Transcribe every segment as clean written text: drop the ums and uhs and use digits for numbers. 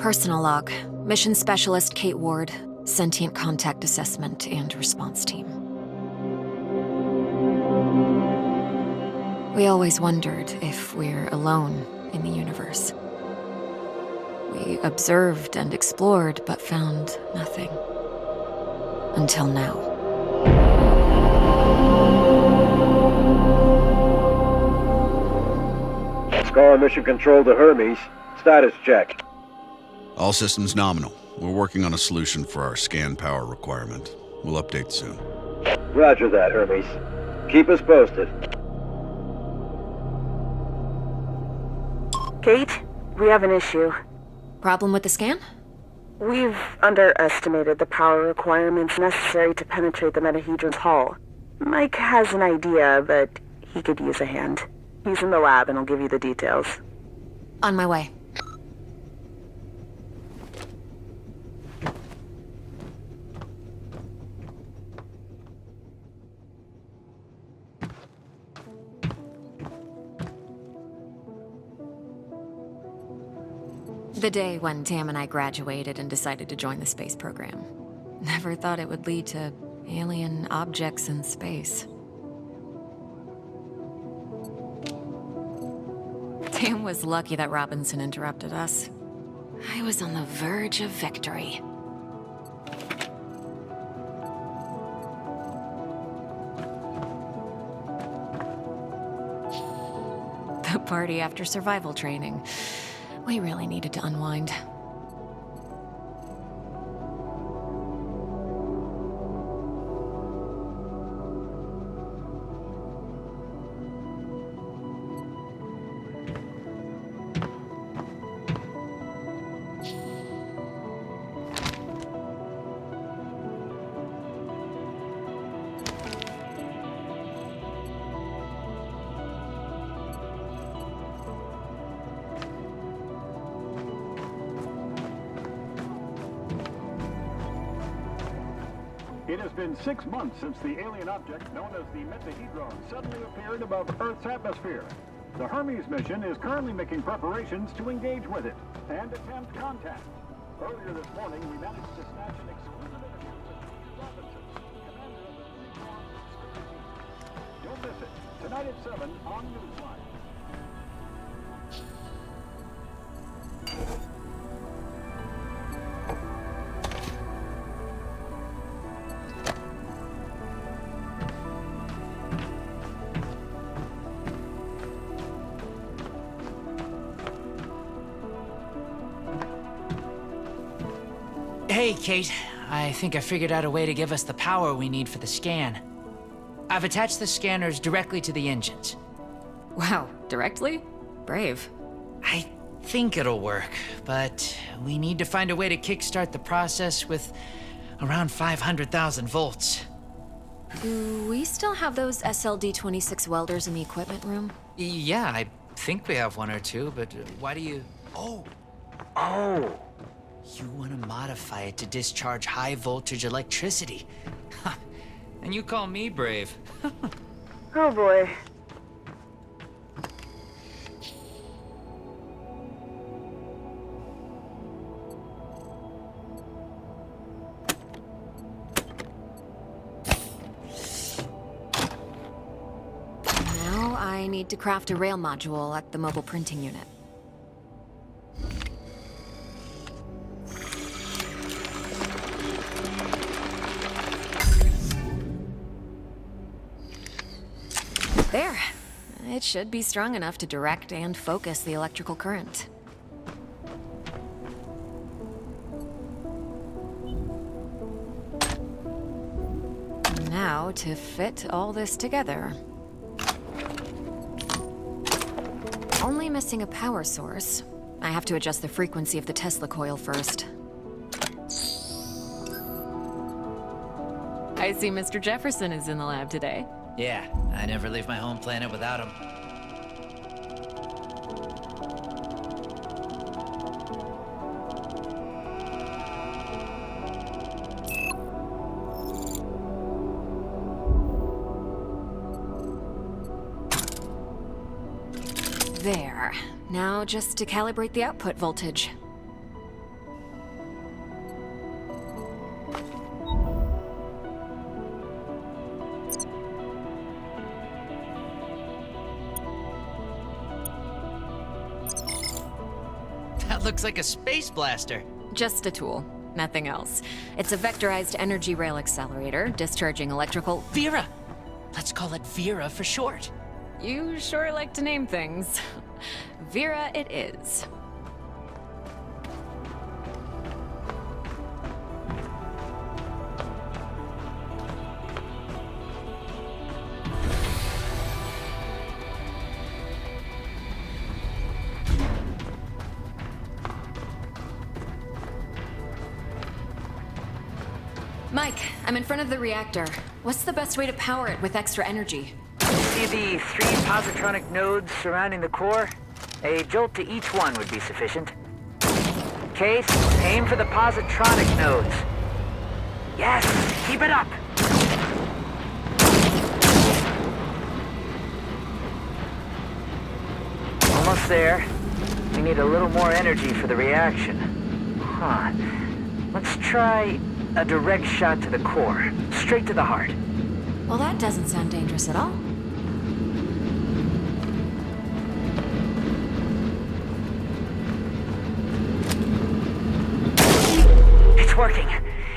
Personal log. Mission Specialist Kate Ward. Sentient Contact Assessment and Response Team. We always wondered if we're alone in the universe. We observed and explored, but found nothing. Until now. Scar Mission Control to Hermes. Status check. All systems nominal. We're working on a solution for our scan power requirement. We'll update soon. Roger that, Hermes. Keep us posted. Kate, we have an issue. Problem with the scan? We've underestimated the power requirements necessary to penetrate the Metahedron's hull. Mike has an idea, but he could use a hand. He's in the lab and I'll give you the details. On my way. The day when Tam and I graduated and decided to join the space program. Never thought it would lead to alien objects in space. Tam was lucky that Robinson interrupted us. I was on the verge of victory. The party after survival training. We really needed to unwind. It has been 6 months since the alien object known as the Metahedron suddenly appeared above Earth's atmosphere. The Hermes mission is currently making preparations to engage with it and attempt contact. Earlier this morning, we managed to snatch an exclusive interview with Dr. Robinson, commander of the Newborn Security Team. Don't miss it. Tonight at 7 on Newsline. Hey, Kate. I think I figured out a way to give us the power we need for the scan. I've attached the scanners directly to the engines. Wow, directly? Brave. I think it'll work, but we need to find a way to kickstart the process with around 500,000 volts. Do we still have those SLD-26 welders in the equipment room? Yeah, I think we have one or two, but why do you... Oh! You want to modify it to discharge high-voltage electricity. And you call me brave. Oh boy. Now I need to craft a rail module at the mobile printing unit. There. It should be strong enough to direct and focus the electrical current. Now to fit all this together. Only missing a power source. I have to adjust the frequency of the Tesla coil first. I see Mr. Jefferson is in the lab today. Yeah, I never leave my home planet without him. There. Now just to calibrate the output voltage. Looks like a space blaster. Just a tool, nothing else. It's a vectorized energy rail accelerator, discharging electrical... Vera! Let's call it Vera for short. You sure like to name things. Vera it is. Mike, I'm in front of the reactor. What's the best way to power it with extra energy? See the 3 positronic nodes surrounding the core? A jolt to each one would be sufficient. Case, aim for the positronic nodes. Yes, keep it up! Almost there. We need a little more energy for the reaction. Huh. Let's try a direct shot to the core, straight to the heart. Well, that doesn't sound dangerous at all. It's working.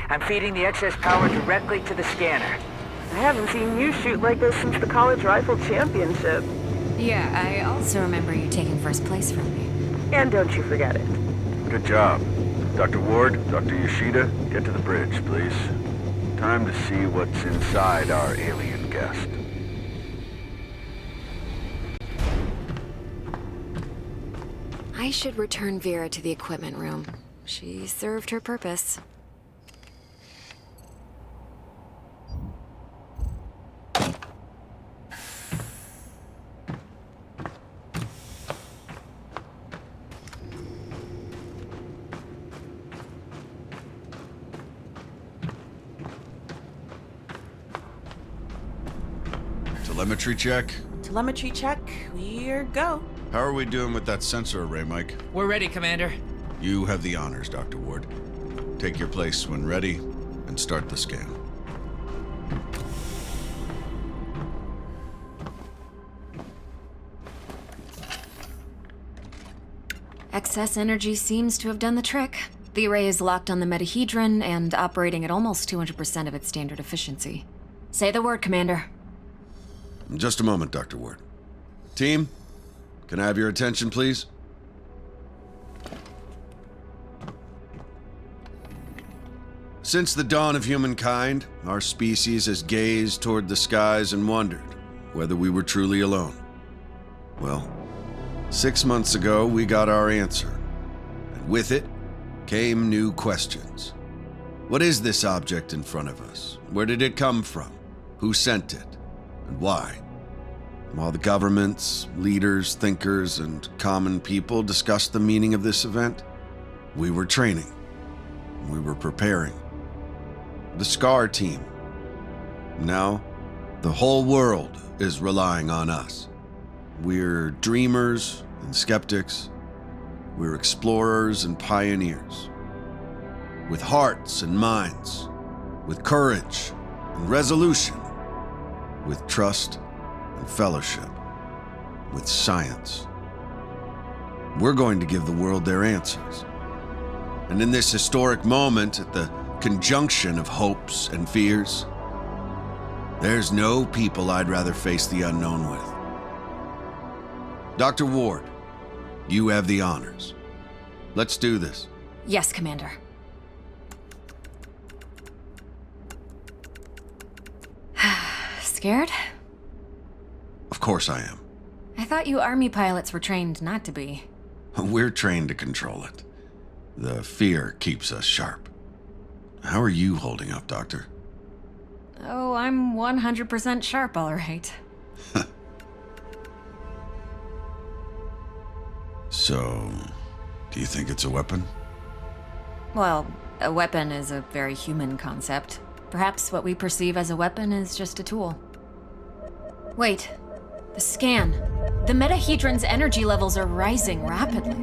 I'm feeding the excess power directly to the scanner. I haven't seen you shoot like this since the college rifle championship. Yeah, I also remember you taking first place from me. And don't you forget it. Good job. Dr. Ward, Dr. Yoshida, get to the bridge, please. Time to see what's inside our alien guest. I should return Vera to the equipment room. She served her purpose. Telemetry check? Telemetry check. We're go. How are we doing with that sensor array, Mike? We're ready, Commander. You have the honors, Dr. Ward. Take your place when ready, and start the scan. Excess energy seems to have done the trick. The array is locked on the metahedron and operating at almost 200% of its standard efficiency. Say the word, Commander. Just a moment, Dr. Ward. Team, can I have your attention, please? Since the dawn of humankind, our species has gazed toward the skies and wondered whether we were truly alone. Well, 6 months ago, we got our answer. And with it came new questions. What is this object in front of us? Where did it come from? Who sent it? And why? While the governments, leaders, thinkers, and common people discussed the meaning of this event, we were training. We were preparing. The SCAR team. Now, the whole world is relying on us. We're dreamers and skeptics. We're explorers and pioneers. With hearts and minds. With courage and resolution. With trust and fellowship. With science. We're going to give the world their answers. And in this historic moment, at the conjunction of hopes and fears, there's no people I'd rather face the unknown with. Dr. Ward, you have the honors. Let's do this. Yes, Commander. Scared? Of course I am. I thought you Army pilots were trained not to be. We're trained to control it. The fear keeps us sharp. How are you holding up, Doctor? Oh, I'm 100% sharp, all right. So, do you think it's a weapon? Well, a weapon is a very human concept. Perhaps what we perceive as a weapon is just a tool. Wait, the scan. The metahedron's energy levels are rising rapidly.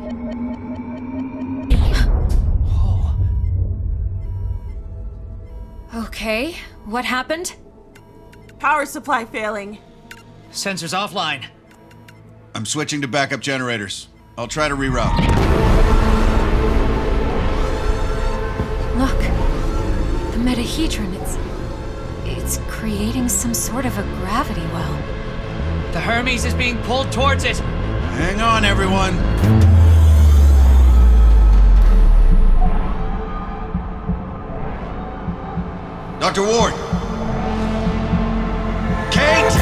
Okay, what happened? Power supply failing. Sensors offline. I'm switching to backup generators. I'll try to reroute. Look, the metahedron, it's creating some sort of a gravity well. The Hermes is being pulled towards it. Hang on, everyone. Dr. Ward! Kate!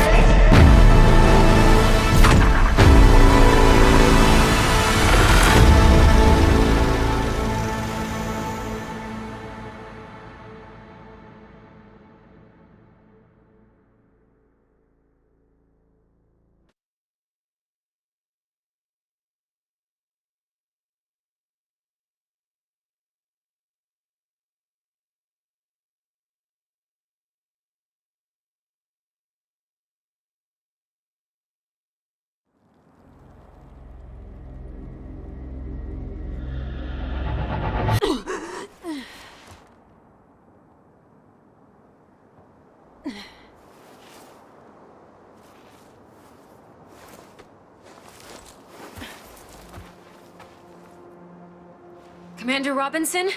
Commander Robinson?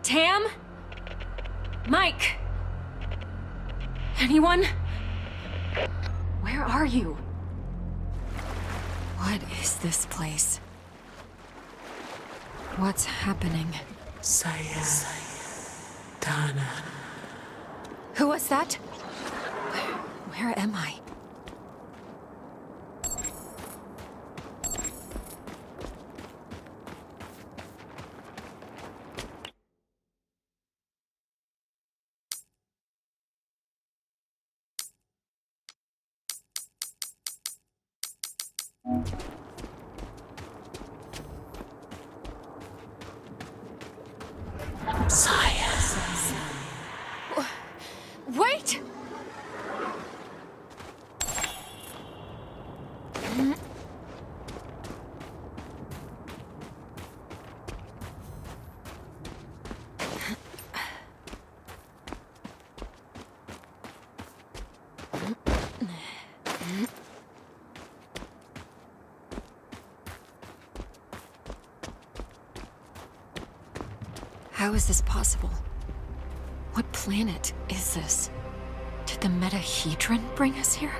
Tam? Mike? Anyone? Where are you? What is this place? What's happening? Dana. Who was that? Where am I? Wait! How is this possible? What planet is this? Did the metahedron bring us here?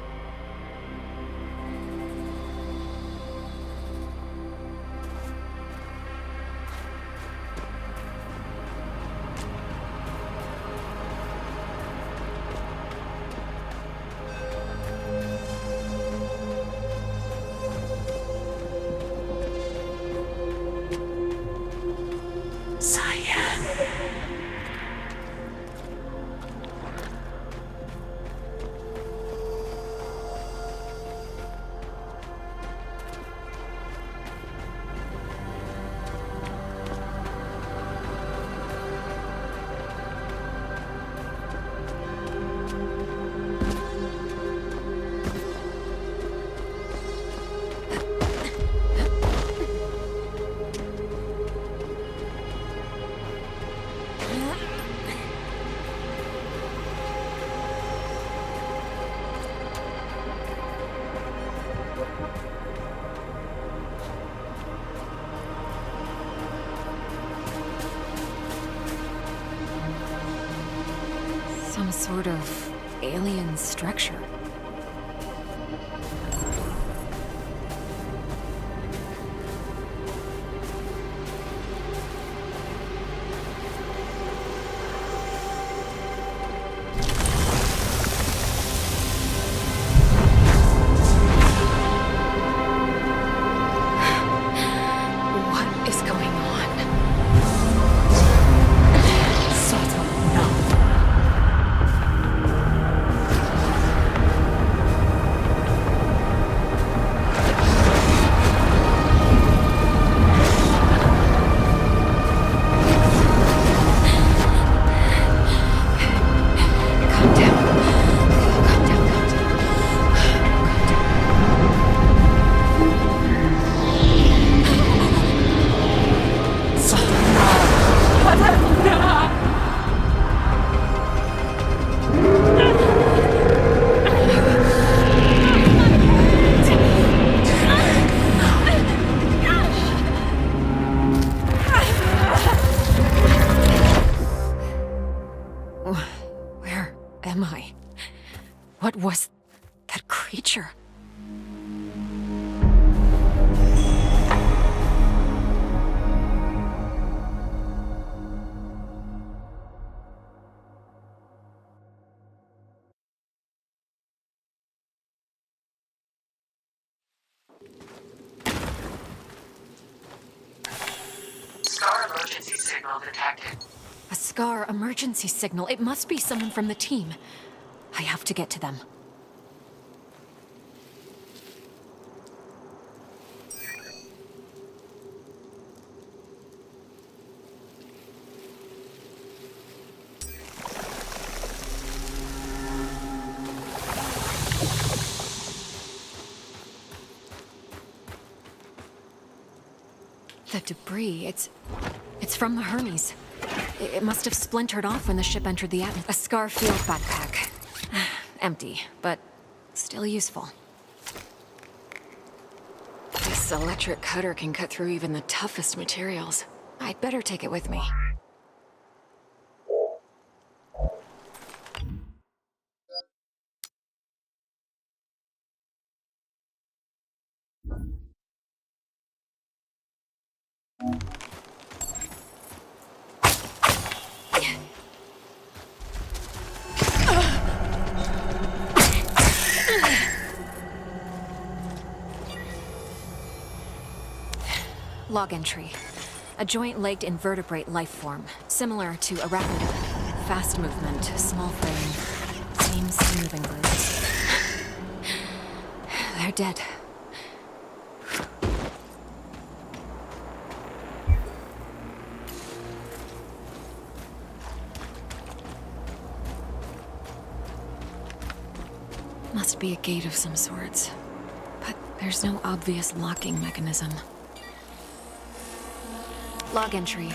Some sort of alien structure. What is going on? was that creature? Scar emergency signal detected. A Scar emergency signal. It must be someone from the team. I have to get to them. The debris, it's from the Hermes. It must have splintered off when the ship entered the atmosphere. A Scar field backpack. Empty, but still useful. This electric cutter can cut through even the toughest materials. I'd better take it with me. Log entry. A joint-legged invertebrate life form, similar to arachnid. Fast movement, small frame, seems moving groups. They're dead. Must be a gate of some sorts, but there's no obvious locking mechanism. Log entry.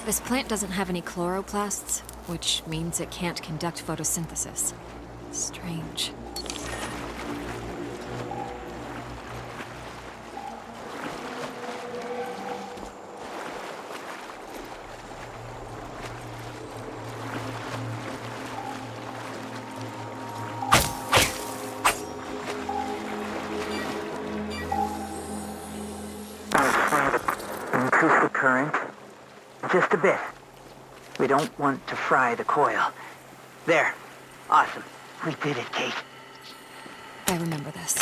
This plant doesn't have any chloroplasts, which means it can't conduct photosynthesis. Strange. Increase the current. Just a bit. We don't want to fry the coil. There. Awesome. We did it, Kate. I remember this.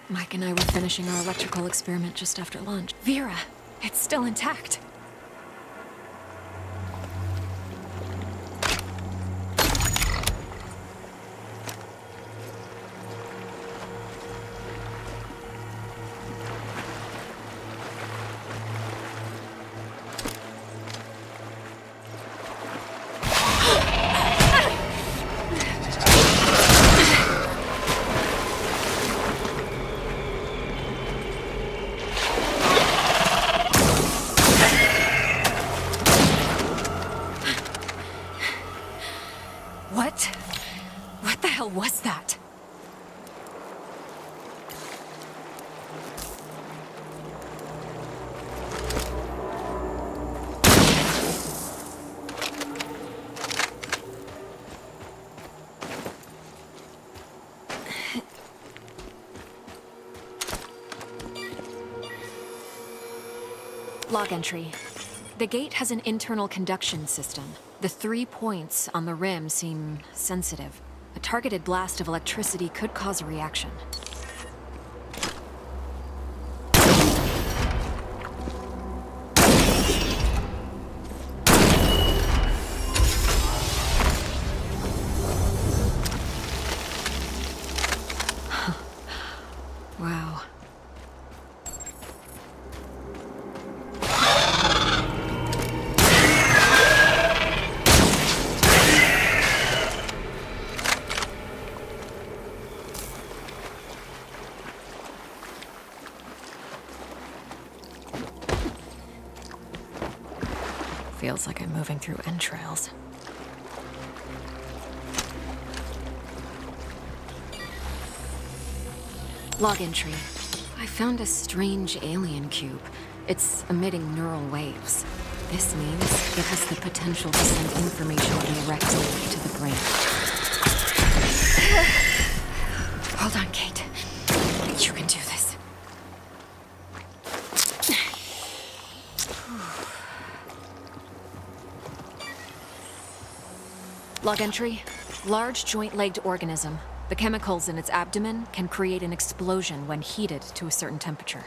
Mike and I were finishing our electrical experiment just after lunch. Vera, it's still intact. What the hell was that? Log entry. The gate has an internal conduction system. The 3 points on the rim seem sensitive. A targeted blast of electricity could cause a reaction. Wow. Feels like I'm moving through entrails. Log entry. I found a strange alien cube. It's emitting neural waves. This means it has the potential to send information directly to the brain. Hold on, Kate. You can do this. Log entry. Large joint-legged organism. The chemicals in its abdomen can create an explosion when heated to a certain temperature.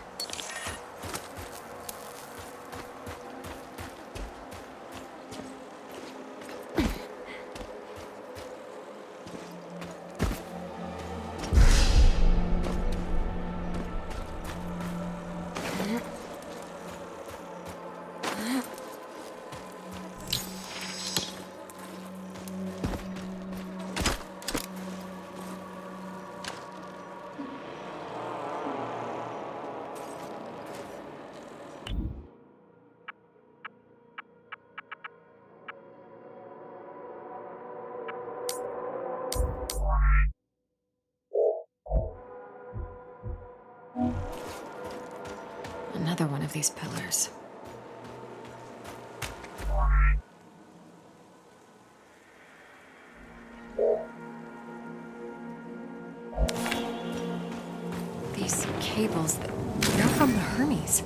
Another one of these pillars. These cables, they're from the Hermes.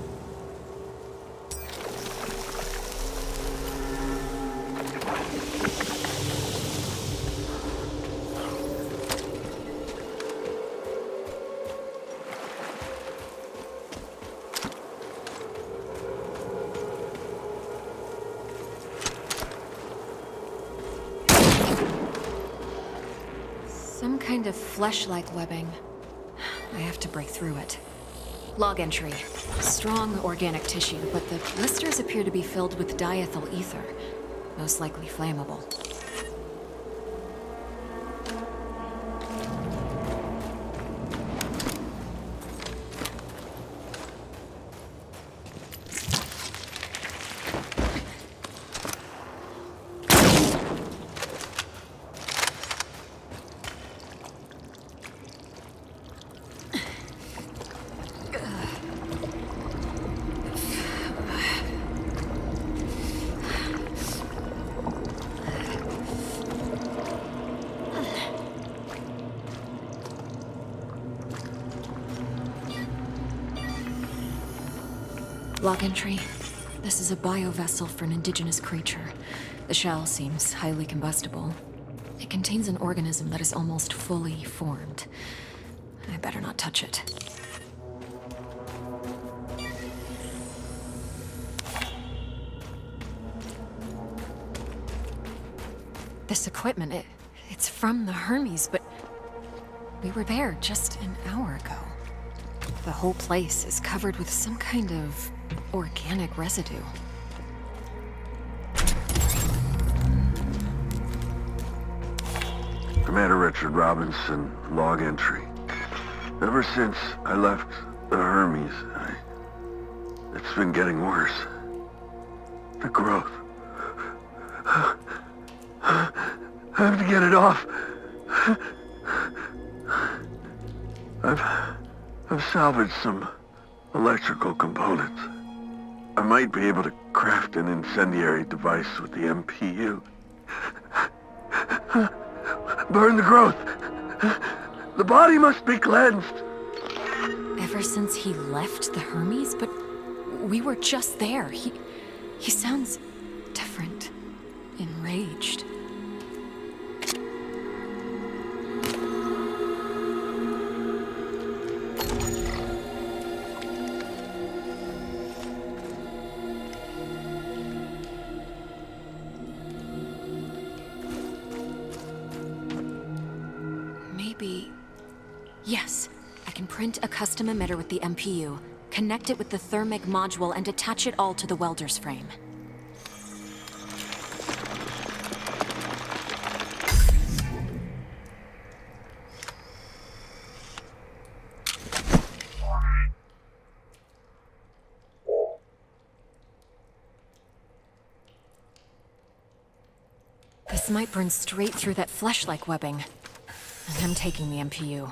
Some kind of flesh-like webbing. I have to break through it. Log entry. Strong organic tissue, but the blisters appear to be filled with diethyl ether. Most likely flammable. Log entry. This is a biovessel for an indigenous creature. The shell seems highly combustible. It contains an organism that is almost fully formed. I better not touch it. This equipment, it's from the Hermes, but we were there just an hour ago. The whole place is covered with some kind of organic residue. Commander Richard Robinson, log entry. Ever since I left the Hermes, it's been getting worse. The growth. I have to get it off. I've salvaged some electrical components. I might be able to craft an incendiary device with the MPU. Burn the growth. The body must be cleansed. Ever since he left the Hermes, but we were just there. He sounds different, enraged. Yes, I can print a custom emitter with the MPU, connect it with the thermic module, and attach it all to the welder's frame. This might burn straight through that flesh-like webbing. And I'm taking the MPU.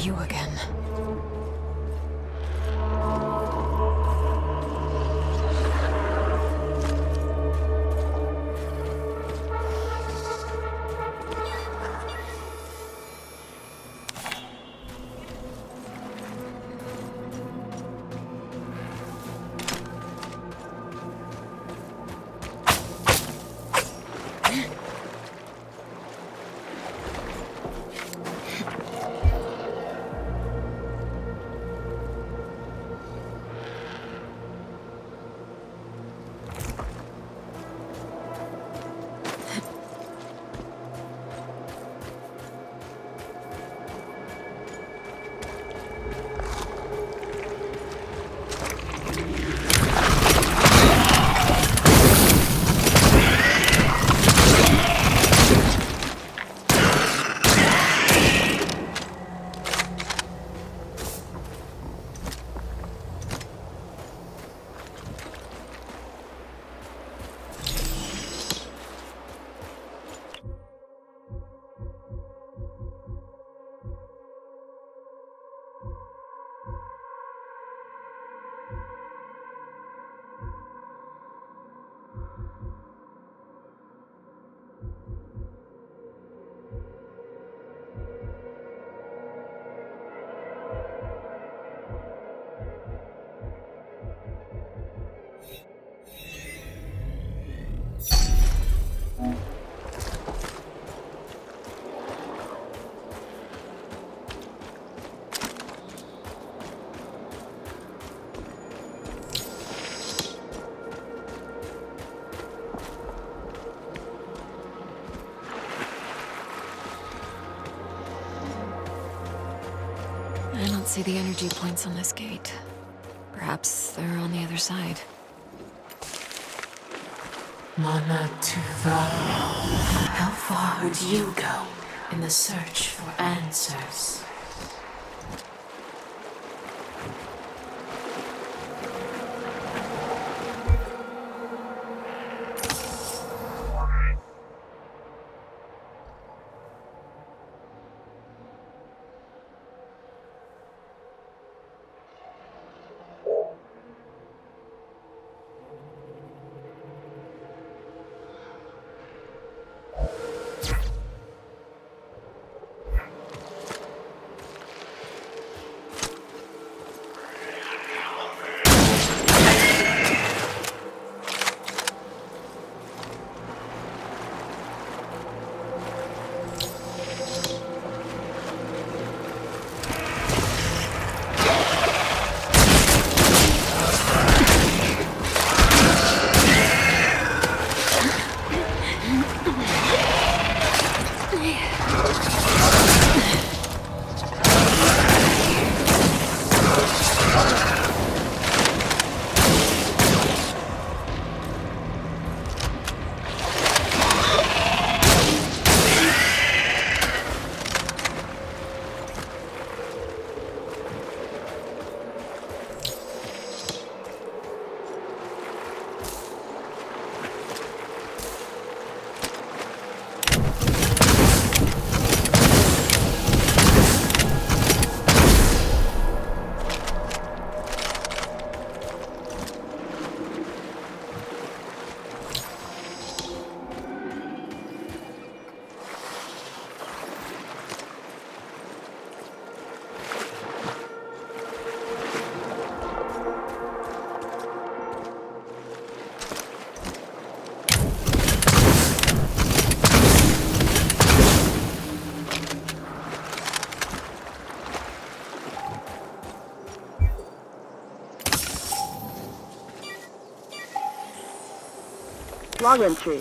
you again. I don't see the energy points on this gate. Perhaps they're on the other side. Mana Tuva. How far would you go in the search for answers? Log entry.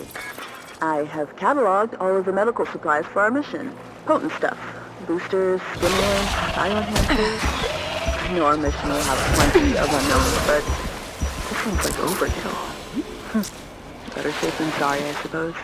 I have cataloged all of the medical supplies for our mission. Potent stuff. Boosters, stimulants, bioenhancers. I know our mission will have plenty of unknowns, but this seems like overkill. Better safe than sorry, I suppose.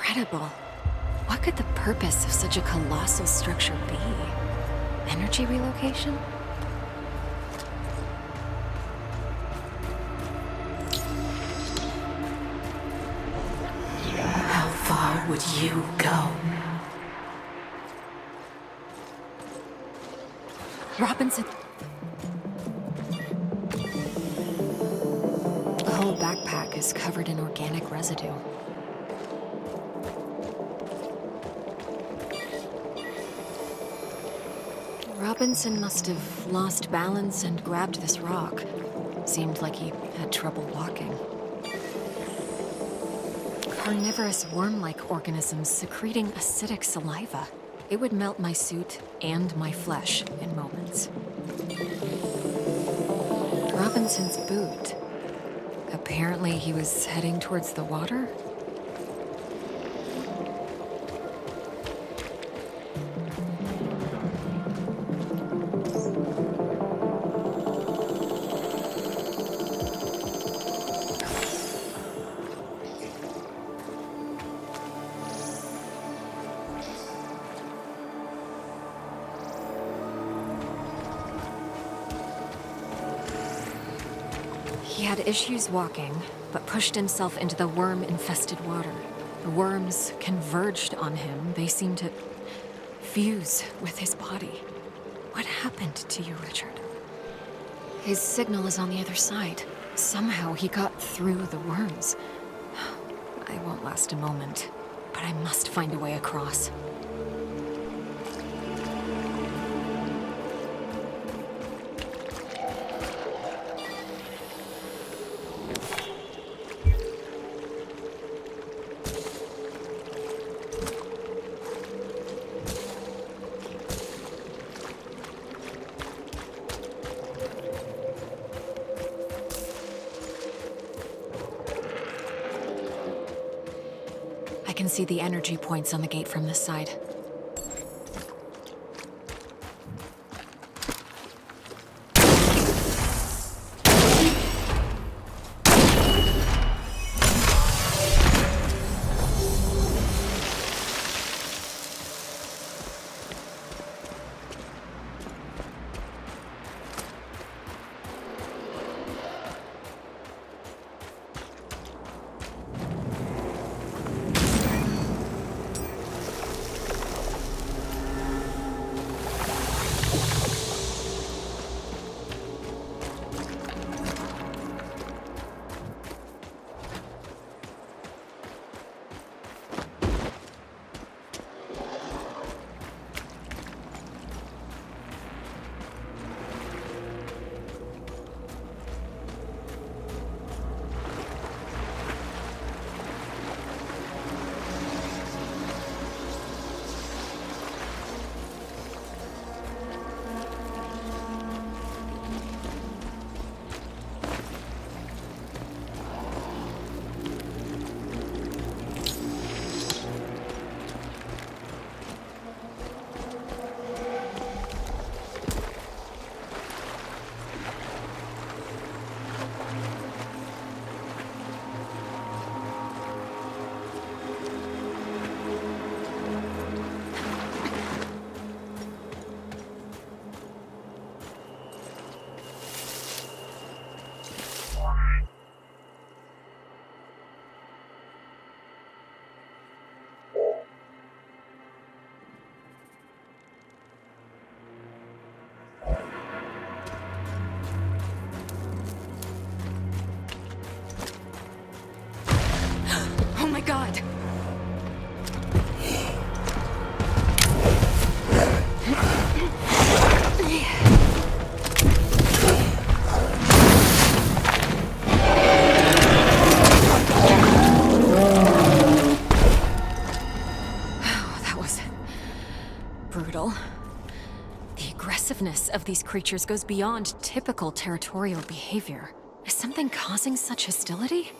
incredible. What could the purpose of such a colossal structure be? Energy relocation? How far would you go? Robinson. The whole backpack is covered in organic residue. Robinson must have lost balance and grabbed this rock. Seemed like he had trouble walking. Carnivorous worm-like organisms secreting acidic saliva. It would melt my suit and my flesh in moments. Robinson's boot. Apparently he was heading towards the water? He had issues walking, but pushed himself into the worm-infested water. The worms converged on him. They seemed to fuse with his body. What happened to you, Richard? His signal is on the other side. Somehow he got through the worms. I won't last a moment, but I must find a way across. I can see the energy points on the gate from this side. Oh my god! That was brutal. The aggressiveness of these creatures goes beyond typical territorial behavior. Is something causing such hostility?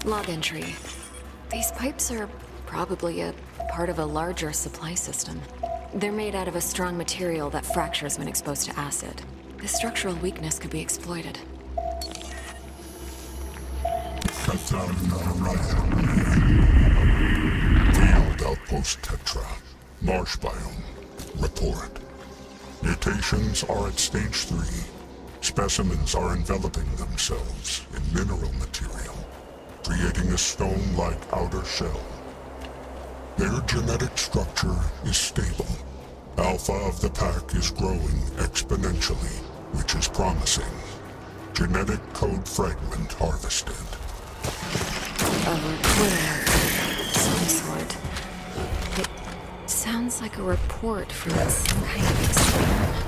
Log entry. These pipes are probably a part of a larger supply system. They're made out of a strong material that fractures when exposed to acid. This structural weakness could be exploited. Field Outpost Tetra. Marsh biome. Report. Mutations are at stage 3. Specimens are enveloping themselves in mineral material, creating a stone-like outer shell. Their genetic structure is stable. Alpha of the pack is growing exponentially, which is promising. Genetic code fragment harvested. A report of some sort. It sounds like a report from some kind of experiment.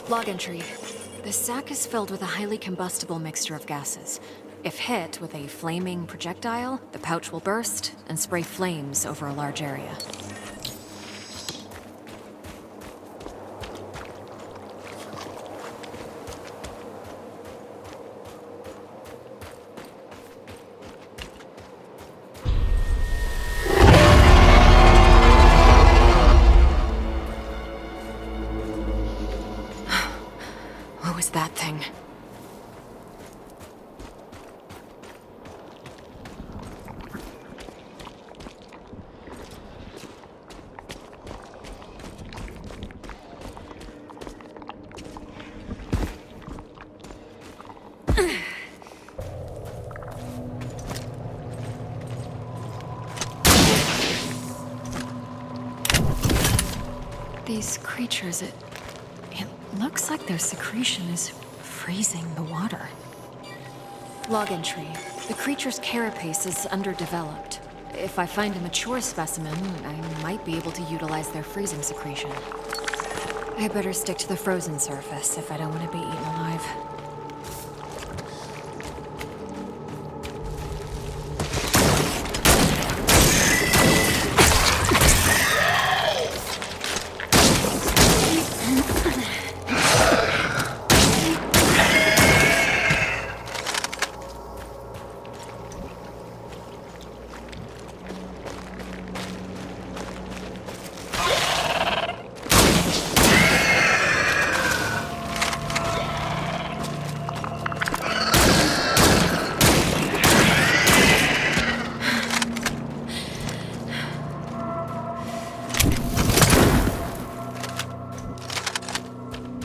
Log entry. The sack is filled with a highly combustible mixture of gases. If hit with a flaming projectile, the pouch will burst and spray flames over a large area. What was that thing? These creatures, it looks like their secretion is freezing the water. Log entry. The creature's carapace is underdeveloped. If I find a mature specimen, I might be able to utilize their freezing secretion. I better stick to the frozen surface if I don't want to be eaten alive.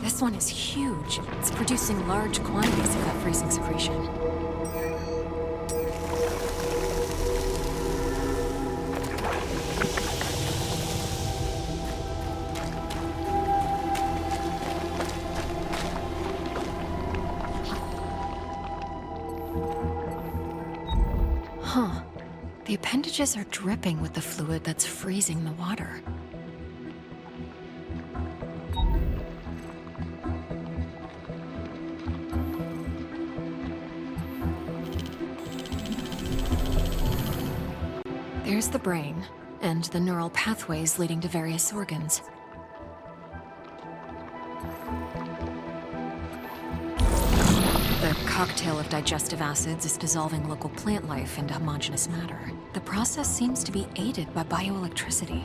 This one is huge. It's producing large quantities of that freezing secretion. Huh. The appendages are dripping with the fluid that's freezing the water. There's the brain, and the neural pathways leading to various organs. The cocktail of digestive acids is dissolving local plant life into homogeneous matter. The process seems to be aided by bioelectricity.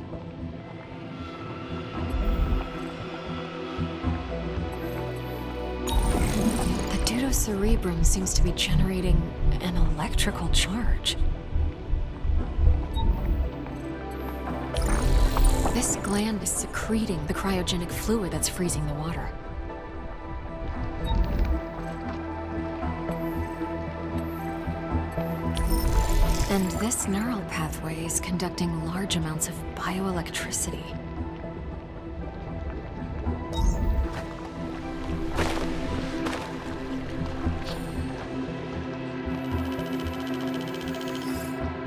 The deuterocerebrum seems to be generating an electrical charge. This gland is secreting the cryogenic fluid that's freezing the water. And this neural pathway is conducting large amounts of bioelectricity.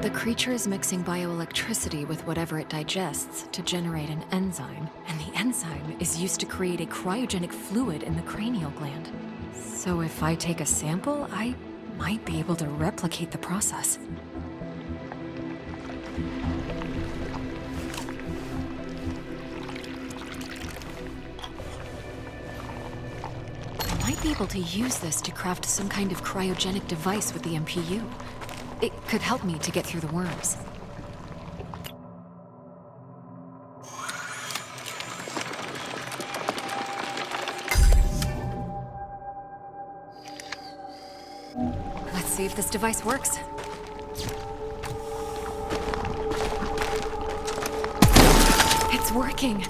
The creature is mixing bioelectricity with whatever it digests to generate an enzyme, and the enzyme is used to create a cryogenic fluid in the cranial gland. So if I take a sample, I might be able to replicate the process. I might be able to use this to craft some kind of cryogenic device with the MPU. It could help me to get through the worms. Let's see if this device works. It's working.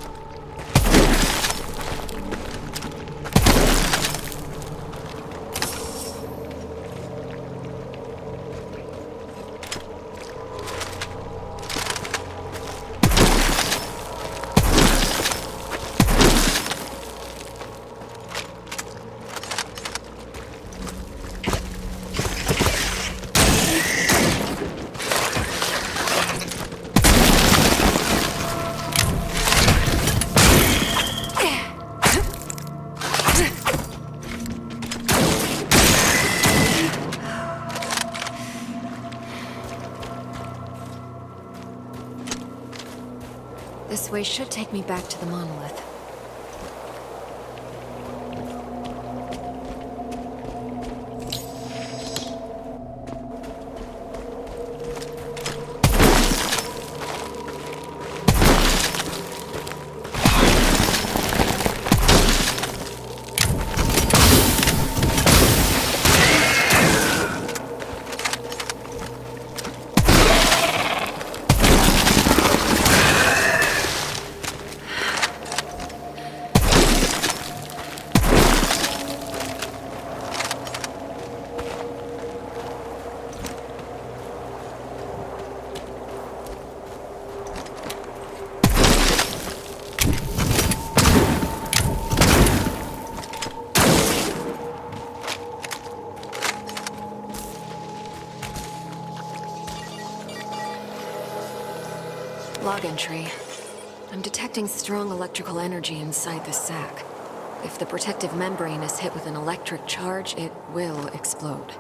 This way should take me back to the monolith. Log entry. I'm detecting strong electrical energy inside the sac. If the protective membrane is hit with an electric charge, it will explode.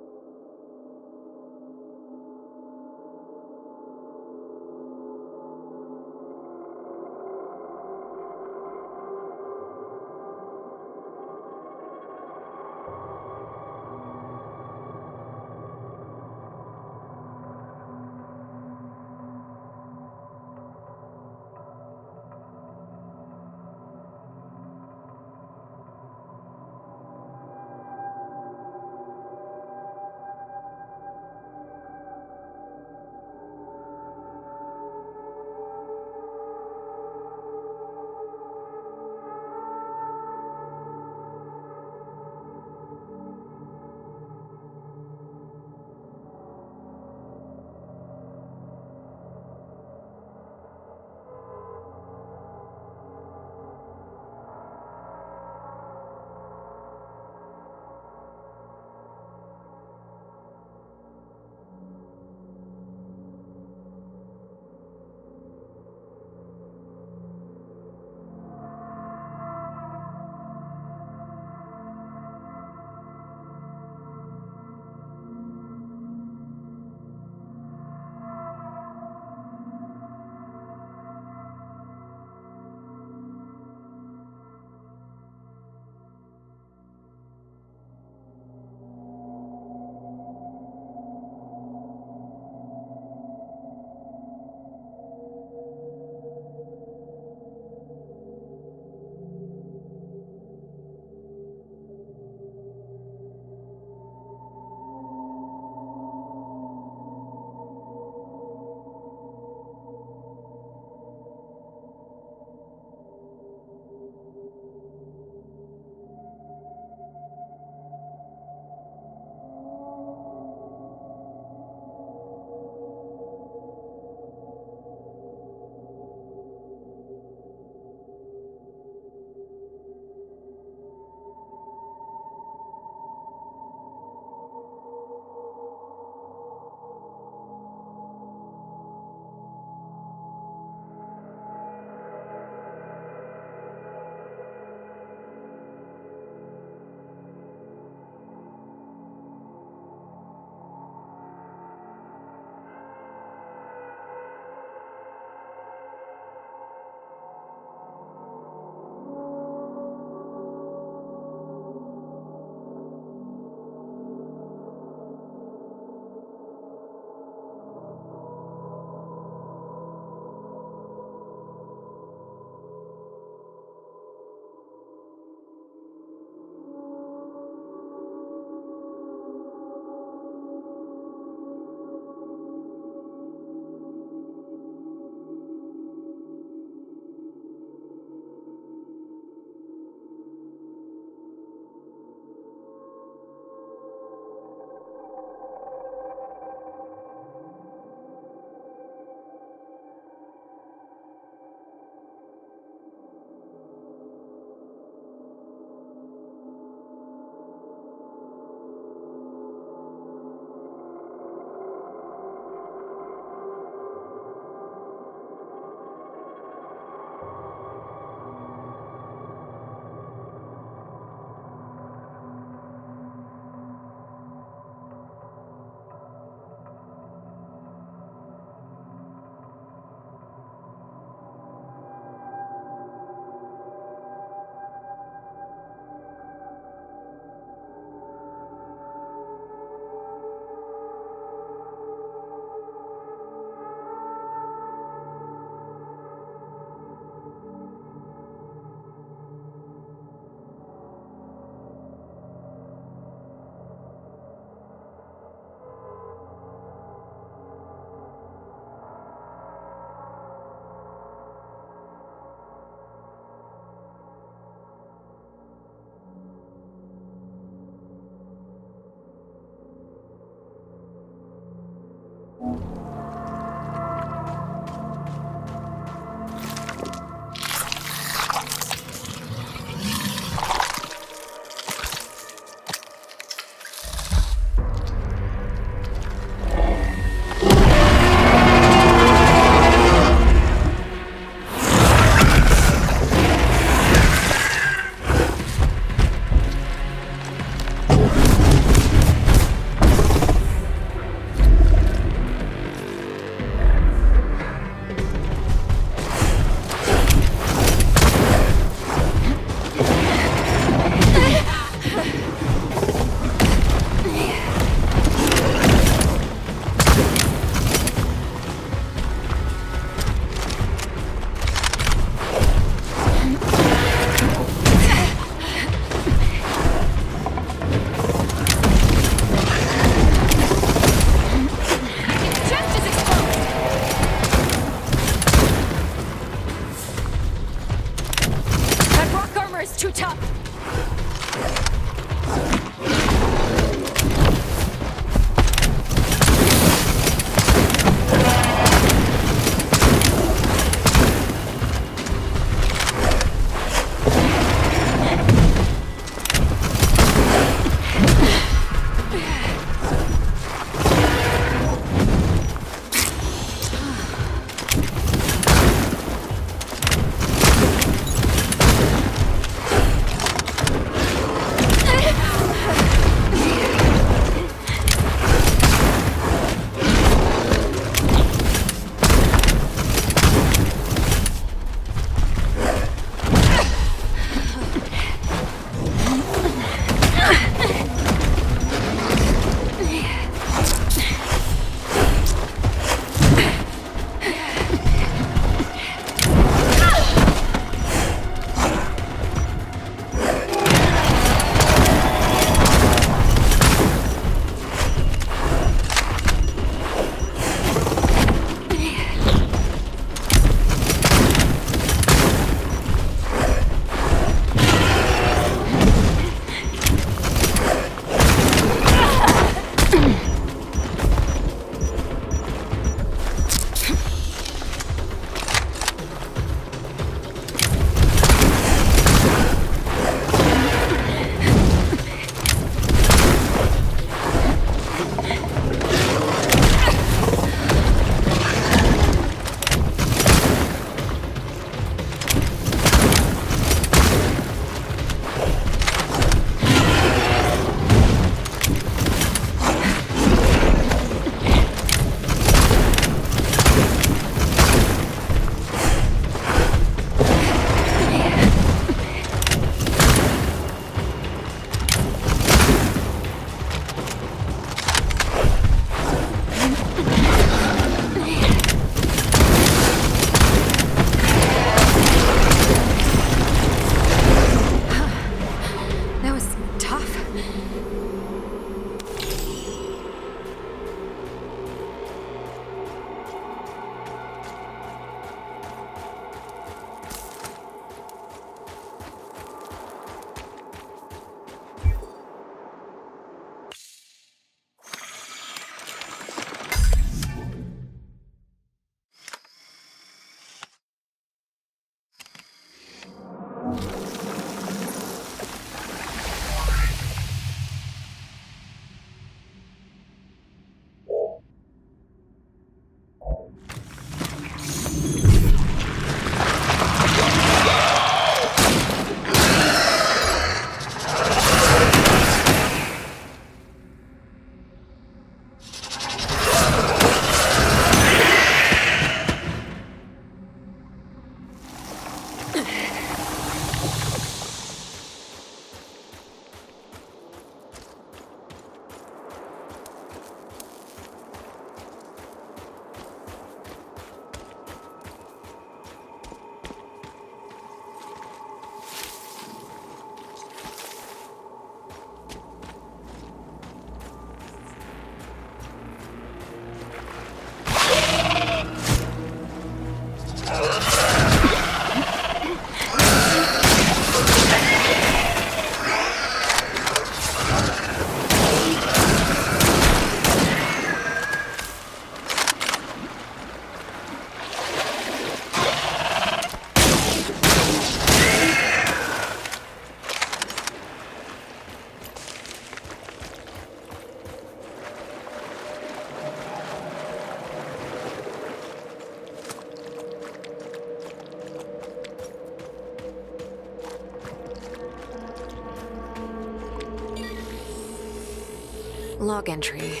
Log entry.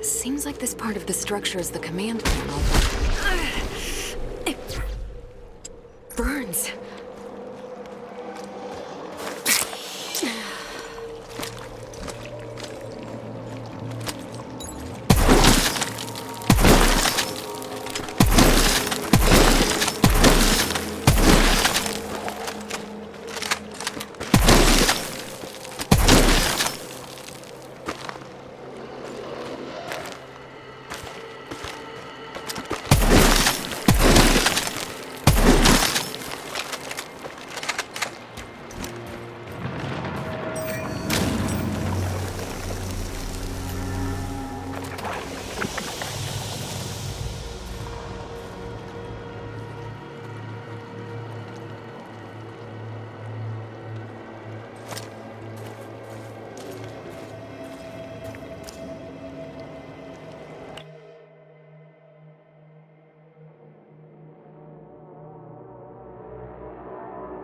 Seems like this part of the structure is the command panel, but...